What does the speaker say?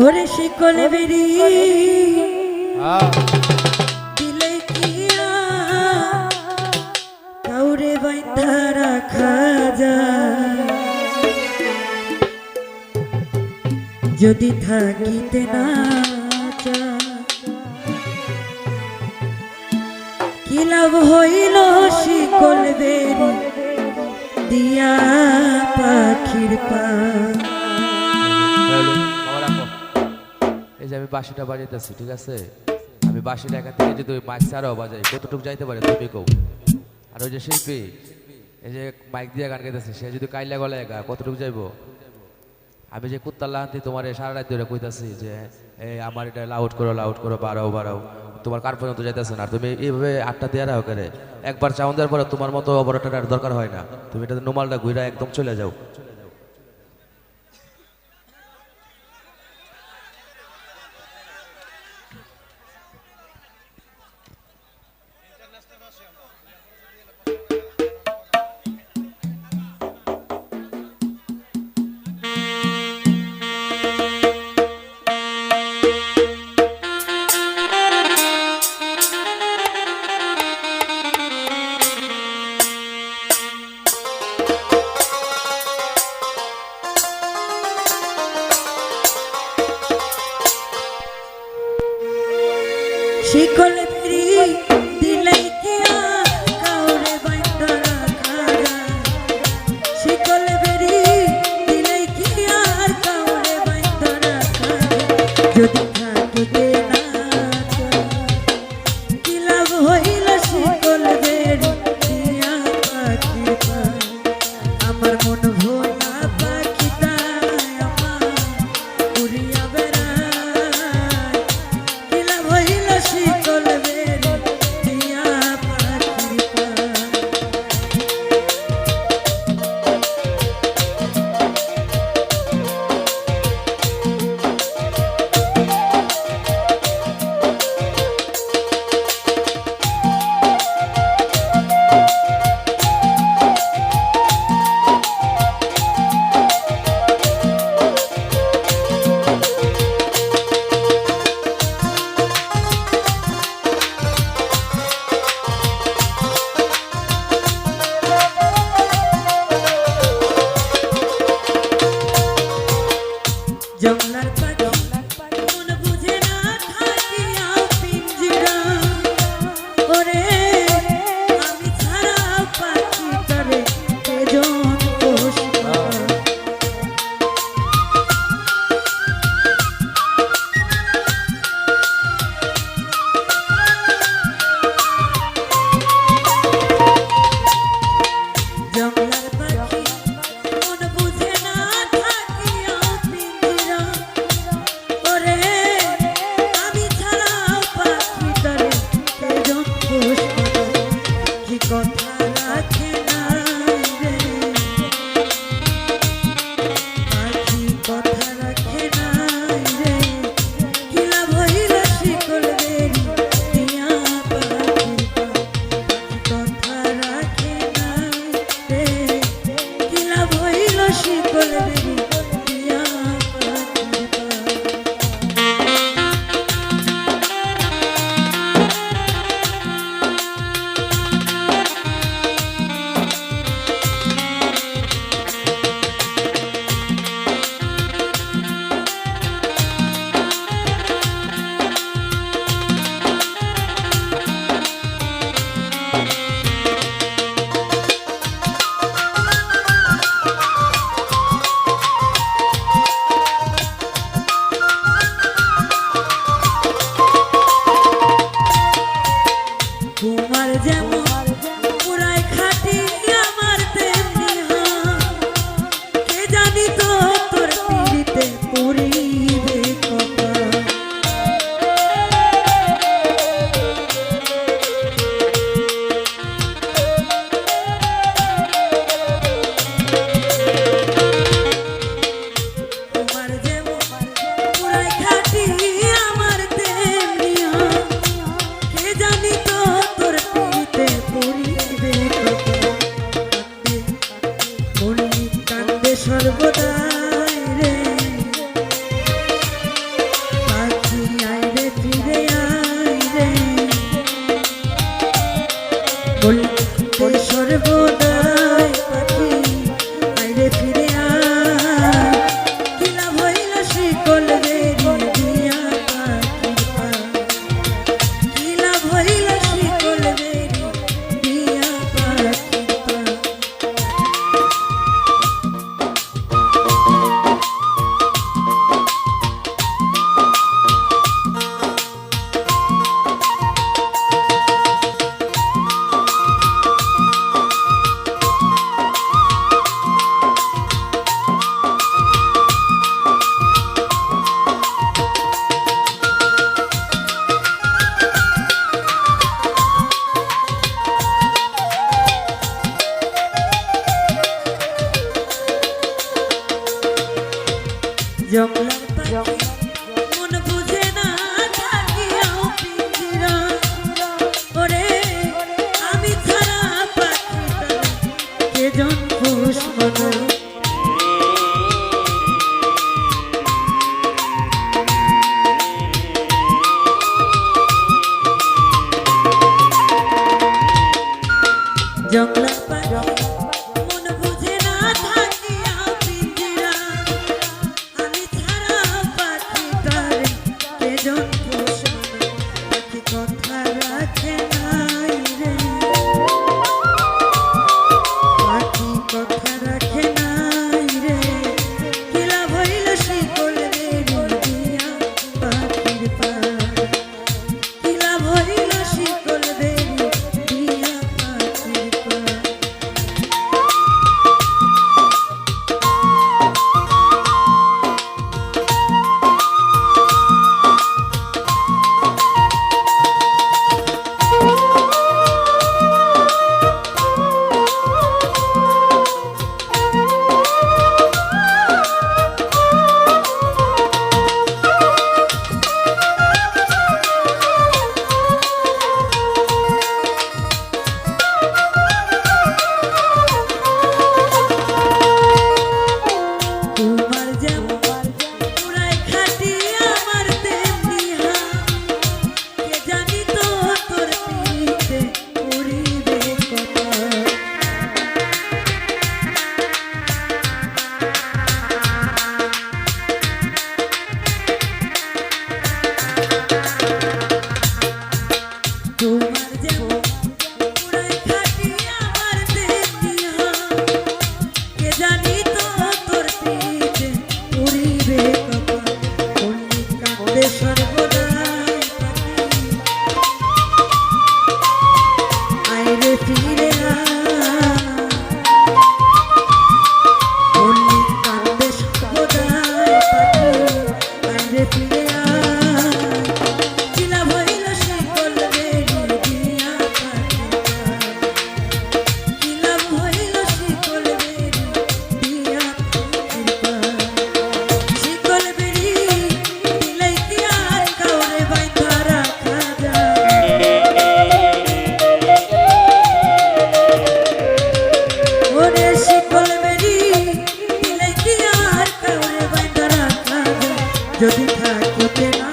ওরে শিকল বেরি দিলে কিয়া কাউরে বাইন্ধা রাখা যায় যদি থাকিতে না চায় কি লাভ হইল শিকল বেরি দিয়া পাখির পা। এই যে আমি বাঁশিটা বাজাইতেছি, ঠিক আছে? আমি বাঁশিটা এখান থেকে যদি ওই মাইক ছাড়াও বাজাই, কতটুকু যাইতে পারে তুমি কও। আর ওই যে শিল্পী এই যে মাইক দিয়ে গান গাইতেছে, সে যদি কাইলা গলায় গা কতটুকু যাইব? আমি যে কুত্তার লাহান্তি তোমার সারা রাত ধরে কইতাছি যে আমার এটা লাউড করো বাড়াও বাড়াও, তোমার কার পর্যন্ত যাইতেছে না। আর তুমি এইভাবে আটটা দেওয়া রাখো করে, একবার চাউন দেওয়ার পরে তোমার মতো অপারেটরের দরকার হয় না, তুমি এটা নোমালটা ঘুরা একদম চলে যাও। শিকল বেরি দিলে কিয়া কাউরে বাইন্ধা রাখা যায় শিকল বেরি দিলে কিয়া কাউরে বাইন্ধা রাখা যায় যদি থাকিতে না চায় কি লাভ হইল শিকল বেরি দিয়া পাখির পা। আমার মন ভোলা পাখিটায় আমার উড়িয়া বেড়ায় কি লাভ হইল শিকল বেরি দিয়া পাখির পা। থাকিতে না